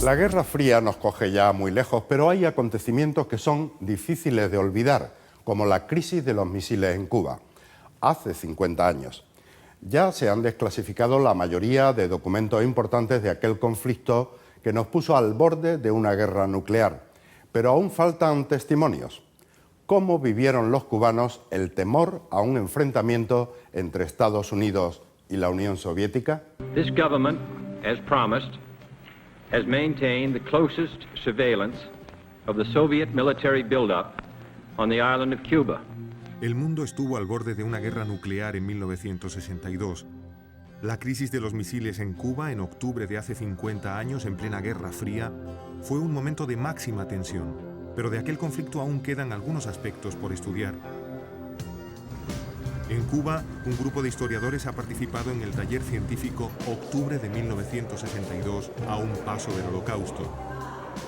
La Guerra Fría nos coge ya muy lejos, pero hay acontecimientos que son difíciles de olvidar, como la crisis de los misiles en Cuba, hace 50 años. Ya se han desclasificado la mayoría de documentos importantes de aquel conflicto que nos puso al borde de una guerra nuclear, pero aún faltan testimonios. ¿Cómo vivieron los cubanos el temor a un enfrentamiento entre Estados Unidos y la Unión Soviética? This government, as promised, has maintained the closest surveillance of the Soviet military buildup on the island of Cuba. El mundo estuvo al borde de una guerra nuclear en 1962. La crisis de los misiles en Cuba en octubre de hace 50 años, en plena Guerra Fría, fue un momento de máxima tensión, pero de aquel conflicto aún quedan algunos aspectos por estudiar. En Cuba, un grupo de historiadores ha participado en el taller científico Octubre de 1962, a un paso del Holocausto.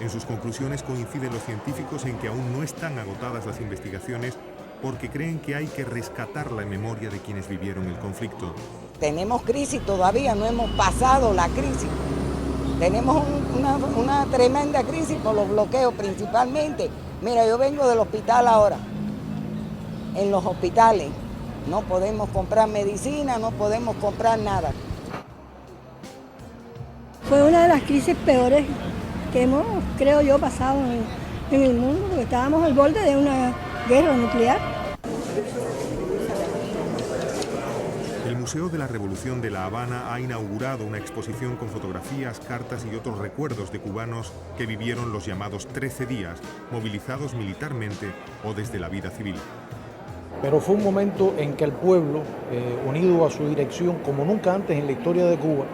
En sus conclusiones coinciden los científicos en que aún no están agotadas las investigaciones porque creen que hay que rescatar la memoria de quienes vivieron el conflicto. Tenemos crisis todavía, no hemos pasado la crisis. Tenemos una tremenda crisis por los bloqueos principalmente. Mira, yo vengo del hospital ahora. En los hospitales no podemos comprar medicina, no podemos comprar nada. Fue una de las crisis peores que hemos, creo yo, pasado en el mundo, porque estábamos al borde de una guerra nuclear. El Museo de la Revolución de La Habana ha inaugurado una exposición con fotografías, cartas y otros recuerdos de cubanos que vivieron los llamados 13 días, movilizados militarmente o desde la vida civil. Pero fue un momento en que el pueblo, unido a su dirección, como nunca antes en la historia de Cuba,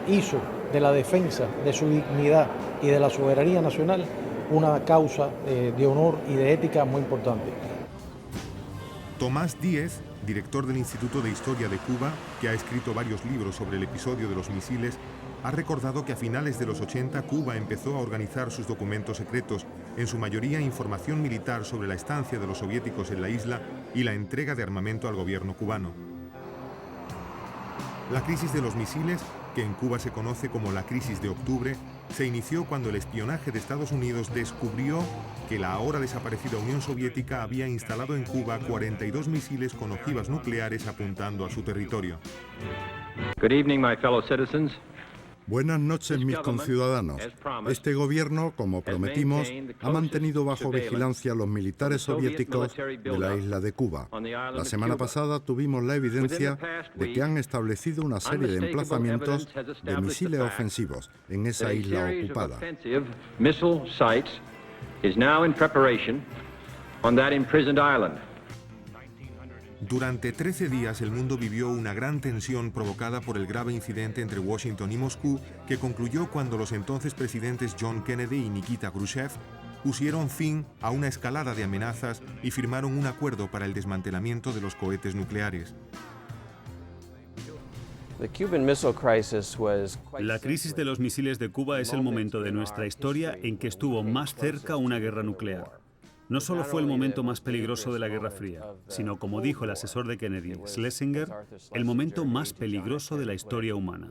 hizo de la defensa de su dignidad y de la soberanía nacional una causa de honor y de ética muy importante. Tomás Díez, director del Instituto de Historia de Cuba, que ha escrito varios libros sobre el episodio de los misiles, ha recordado que a finales de los 80 Cuba empezó a organizar sus documentos secretos, en su mayoría información militar sobre la estancia de los soviéticos en la isla y la entrega de armamento al gobierno cubano. La crisis de los misiles, que en Cuba se conoce como la crisis de octubre, se inició cuando el espionaje de Estados Unidos descubrió que la ahora desaparecida Unión Soviética había instalado en Cuba 42 misiles con ojivas nucleares apuntando a su territorio. Good evening, my fellow citizens. Buenas noches, mis conciudadanos. Este gobierno, como prometimos, ha mantenido bajo vigilancia a los militares soviéticos de la isla de Cuba. La semana pasada tuvimos la evidencia de que han establecido una serie de emplazamientos de misiles ofensivos en esa isla ocupada. Durante 13 días el mundo vivió una gran tensión provocada por el grave incidente entre Washington y Moscú, que concluyó cuando los entonces presidentes John Kennedy y Nikita Khrushchev pusieron fin a una escalada de amenazas y firmaron un acuerdo para el desmantelamiento de los cohetes nucleares. La crisis de los misiles de Cuba es el momento de nuestra historia en que estuvo más cerca una guerra nuclear. No solo fue el momento más peligroso de la Guerra Fría, sino, como dijo el asesor de Kennedy, Schlesinger, el momento más peligroso de la historia humana.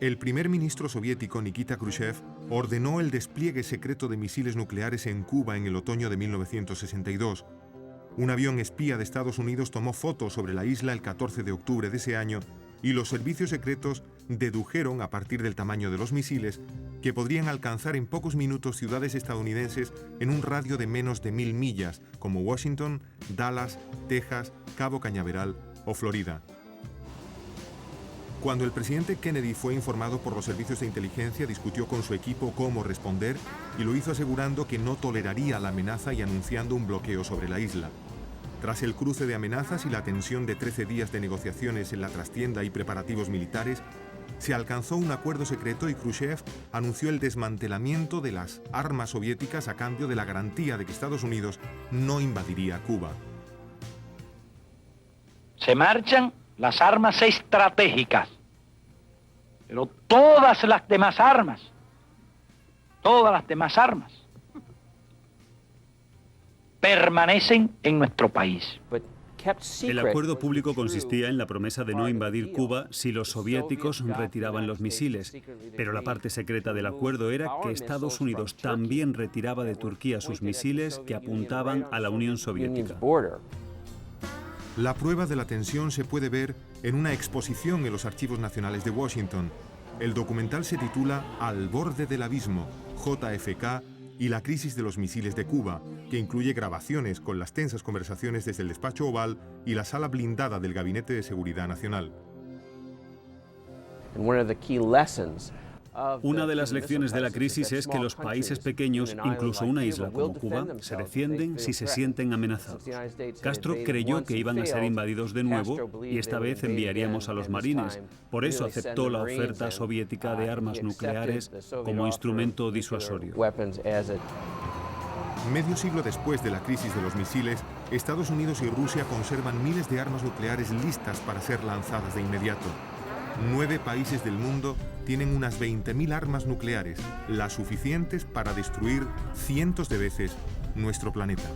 El primer ministro soviético Nikita Khrushchev ordenó el despliegue secreto de misiles nucleares en Cuba en el otoño de 1962. Un avión espía de Estados Unidos tomó fotos sobre la isla el 14 de octubre de ese año y los servicios secretos dedujeron, a partir del tamaño de los misiles, que podrían alcanzar en pocos minutos ciudades estadounidenses en un radio de menos de 1000 millas, como Washington, Dallas, Texas, Cabo Cañaveral o Florida. Cuando el presidente Kennedy fue informado por los servicios de inteligencia, discutió con su equipo cómo responder y lo hizo asegurando que no toleraría la amenaza y anunciando un bloqueo sobre la isla. Tras el cruce de amenazas y la tensión de 13 días de negociaciones en la trastienda y preparativos militares, se alcanzó un acuerdo secreto y Khrushchev anunció el desmantelamiento de las armas soviéticas a cambio de la garantía de que Estados Unidos no invadiría Cuba. Se marchan las armas estratégicas, pero todas las demás armas permanecen en nuestro país. El acuerdo público consistía en la promesa de no invadir Cuba si los soviéticos retiraban los misiles, pero la parte secreta del acuerdo era que Estados Unidos también retiraba de Turquía sus misiles que apuntaban a la Unión Soviética. La prueba de la tensión se puede ver en una exposición en los Archivos Nacionales de Washington. El documental se titula Al borde del abismo, JFK y la crisis de los misiles de Cuba, que incluye grabaciones con las tensas conversaciones desde el despacho oval y la sala blindada del Gabinete de Seguridad Nacional. Una de las lecciones de la crisis es que los países pequeños, incluso una isla como Cuba, se defienden si se sienten amenazados. Castro creyó que iban a ser invadidos de nuevo y esta vez enviaríamos a los marines. Por eso aceptó la oferta soviética de armas nucleares como instrumento disuasorio. Medio siglo después de la crisis de los misiles, Estados Unidos y Rusia conservan miles de armas nucleares listas para ser lanzadas de inmediato. 9 países del mundo tienen unas 20.000 armas nucleares, las suficientes para destruir cientos de veces nuestro planeta.